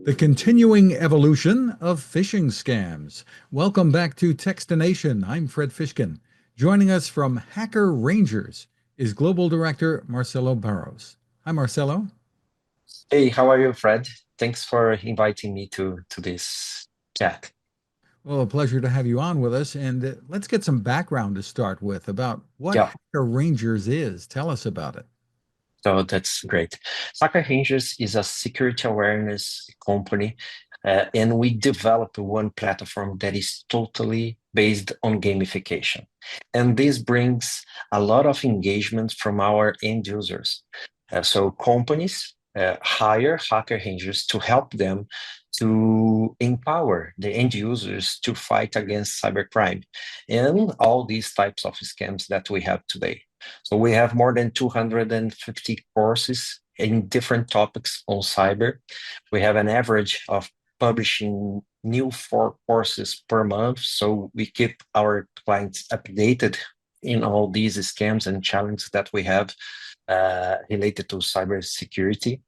The continuing evolution of phishing scams. Welcome back to Techstination. I'm Fred Fishkin. Joining us from Hacker Rangers is Global Director Marcelo Barros. Hi, Marcelo. Hey, how are you, Fred? Thanks for inviting me to this chat. Well, a pleasure to have you on with us. And let's get some background to start with about what Yeah, Hacker Rangers is. Tell us about it. so that's great. Soccer Rangers is a security awareness company, and we developed one platform that is totally based on gamification. And this brings a lot of engagement from our end users. So companies hire Hacker Rangers to help them to empower the end users to fight against cybercrime and all these types of scams that we have today. So we have more than 250 courses in different topics on cyber. We have an average of publishing new 4 courses per month. So we keep our clients updated in all these scams and challenges that we have related to cybersecurity.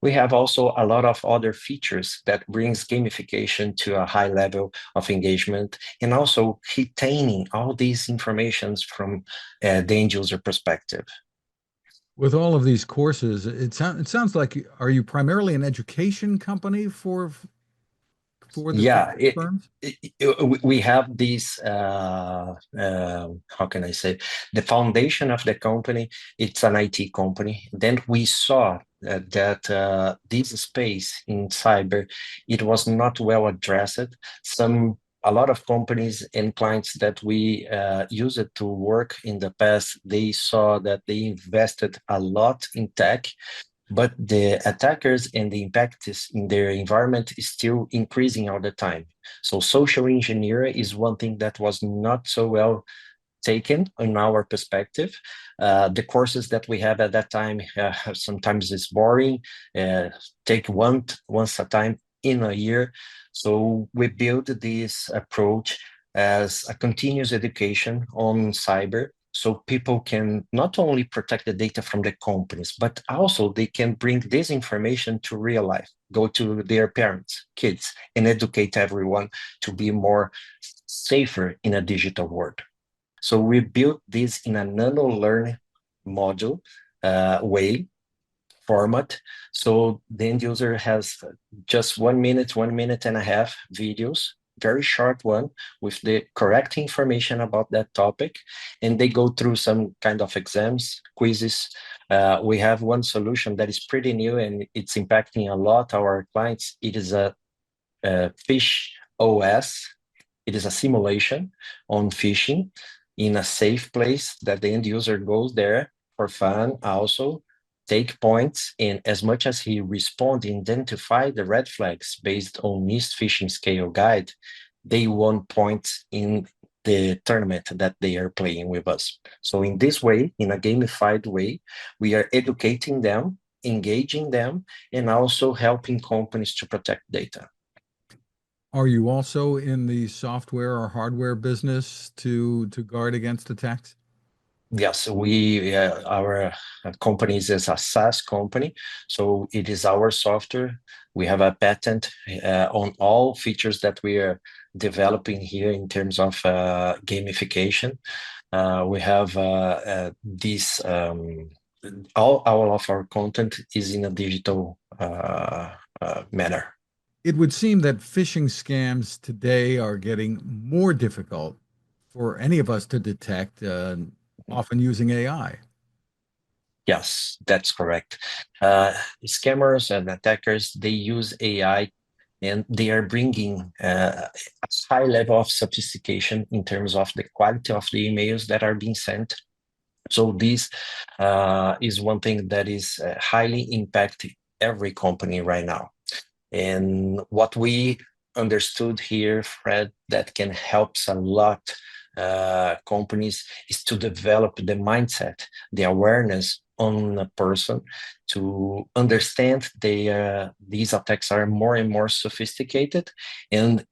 We have also a lot of other features that brings gamification to a high level of engagement and also retaining all these informations from the end user perspective. With all of these courses, it sounds like are you primarily an education company for the Yeah, firms? we have this, how can I say, the foundation of the company, it's an IT company. Then we saw that this space in cyber, it was not well addressed. A lot of companies and clients that we used it to work in the past, they saw that they invested a lot in tech, but the attackers and the impact in their environment is still increasing all the time. So social engineering is one thing that was not so well taken in our perspective. The courses that we have at that time sometimes it's boring. Take once a time in a year. So we built this approach as a continuous education on cyber, so people can not only protect the data from the companies, but also they can bring this information to real life, go to their parents, kids, and educate everyone to be more safer in a digital world. So we built this in a nano learn module way format. So the end user has just 1 minute, 1.5 minutes videos, very short one with the correct information about that topic. And they go through some kind of exams, quizzes. We have one solution that is pretty new and it's impacting a lot our clients. It is a Fish OS. It is a simulation on phishing in a safe place that the end user goes there for fun also, take points, and as much as he respond, identify the red flags based on NIST phishing scale guide, they won points in the tournament that they are playing with us. So in this way, in a gamified way, we are educating them, engaging them, and also helping companies to protect data. Are you also in the software or hardware business to guard against attacks? Yes, our company is a SaaS company, so it is our software. We have a patent on all features that we are developing here in terms of gamification. We have this all of our content is in a digital manner. It would seem that phishing scams today are getting more difficult for any of us to detect, often using AI. Yes, that's correct. Scammers and attackers, they use AI and they are bringing a high level of sophistication in terms of the quality of the emails that are being sent. So this is one thing that is highly impacting every company right now. And what we understood here, Fred, that can help a lot companies is to develop the mindset, the awareness on a person to understand these attacks are more and more sophisticated, and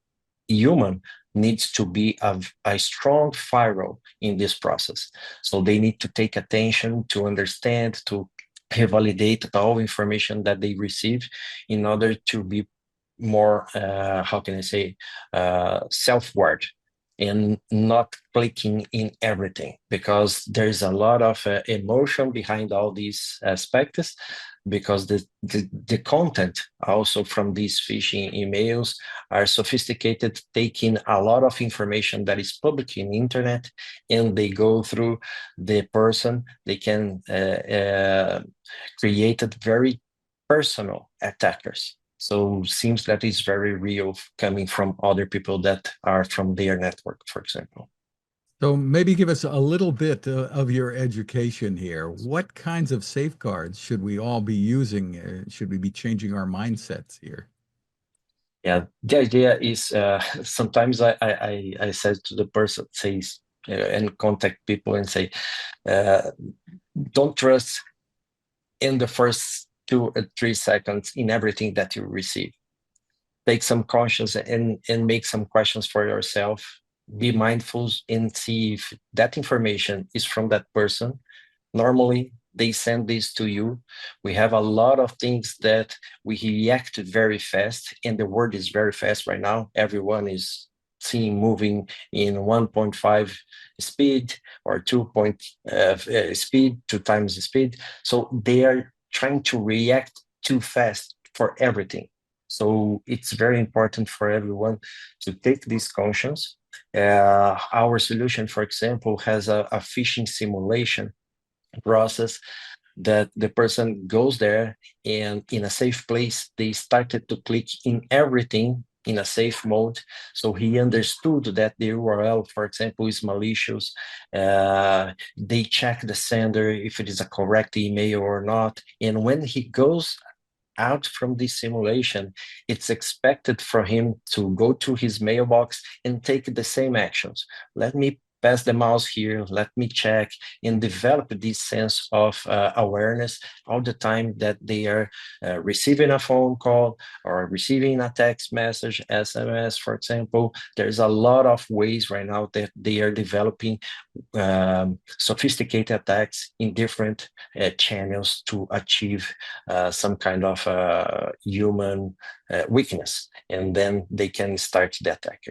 human needs to be a strong firewall in this process. So they need to take attention to understand, to validate all information that they receive in order to be more, how can I say, self-aware and not clicking in everything, because there's a lot of emotion behind all these aspects, because the content also from these phishing emails are sophisticated, taking a lot of information that is public in the internet, and they go through the person. They can create a very personal attackers. So seems that is very real coming from other people that are from their network, for example. So maybe give us a little bit of your education here. What kinds of safeguards should we all be using? Should we be changing our mindsets here? Yeah, the idea is sometimes I said to the person, says and contact people and say, uh, don't trust in the first 2 or 3 seconds in everything that you receive. Take some conscience and make some questions for yourself. Be mindful and see if that information is from that person. Normally, they send this to you. We have a lot of things that we react very fast, and the world is very fast right now. Everyone is seeing moving in 1.5 speed or 2 point speed, 2 times the speed. So they are trying to react too fast for everything. So it's very important for everyone to take this conscience. Our solution, for example, has a phishing simulation process that the person goes there, and in a safe place they started to click in everything in a safe mode. So he understood that the URL, for example, is malicious. They check the sender if it is a correct email or not, and when he goes out from this simulation, it's expected for him to go to his mailbox and take the same actions. Let me pass the mouse here, let me check, and develop this sense of awareness all the time that they are receiving a phone call or receiving a text message, SMS, for example. There's a lot of ways right now that they are developing sophisticated attacks in different channels to achieve some kind of human weakness, and then they can start the attack.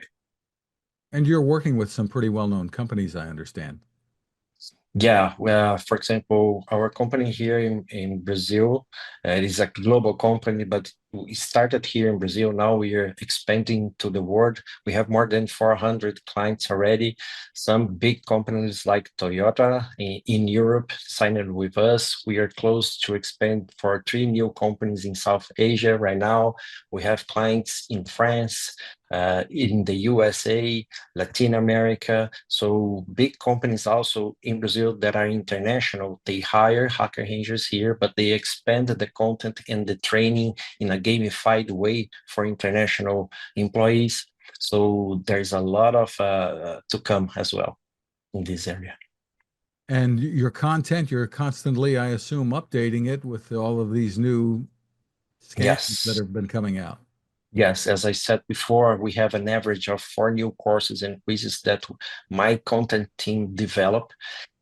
And you're working with some pretty well-known companies, I understand. Yeah, well, for example, our company here in Brazil, it is a global company, but we started here in Brazil. Now we are expanding to the world. We have more than 400 clients already. Some big companies like Toyota in Europe signed with us. We are close to expand for 3 new companies in South Asia right now. We have clients in France, in the USA, Latin America. So big companies also in Brazil that are international, they hire hacker rangers here, but they expand the content and the training in a gamified way for international employees. So there's a lot of to come as well in this area. And your content, you're constantly, I assume, updating it with all of these new scams that Yes. have been coming out. Yes, as I said before, we have an average of 4 new courses and quizzes that my content team develop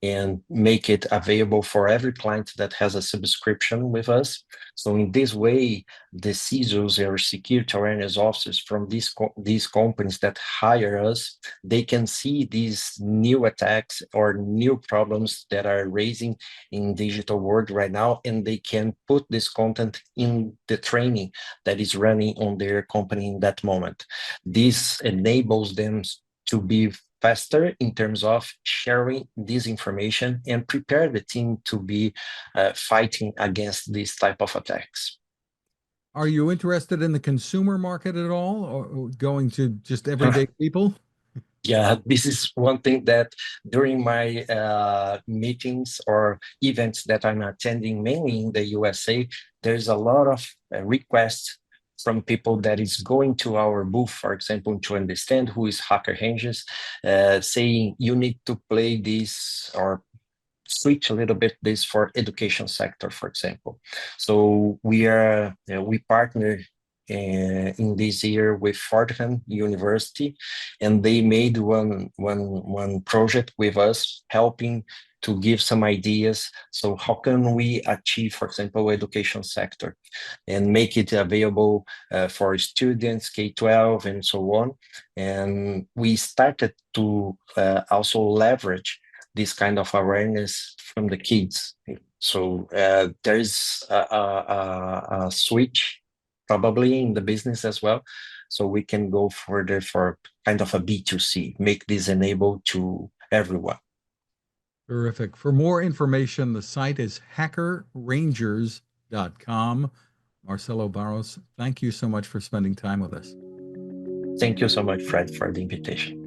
and make it available for every client that has a subscription with us. So in this way, the CISOs or security awareness officers from these companies that hire us, they can see these new attacks or new problems that are raising in digital world right now, and they can put this content in the training that is running on their company in that moment. This enables them to be faster in terms of sharing this information and prepare the team to be fighting against this type of attacks. Are you interested in the consumer market at all, or going to just everyday people? Yeah, this is one thing that during my meetings or events that I'm attending, mainly in the USA, there's a lot of requests from people that is going to our booth, for example, to understand who is Hacker Ranges, saying you need to play this or switch a little bit this for education sector, for example. So we partner in this year with Fordham University, and they made one project with us, helping to give some ideas. So how can we achieve, for example, education sector and make it available for students, K-12 and so on. And we started to also leverage this kind of awareness from the kids. So there's a switch probably in the business as well. So we can go further for kind of a B2C, make this enable to everyone. Terrific. For more information, the site is hackerrangers.com. Marcelo Barros, thank you so much for spending time with us. Thank you so much, Fred, for the invitation.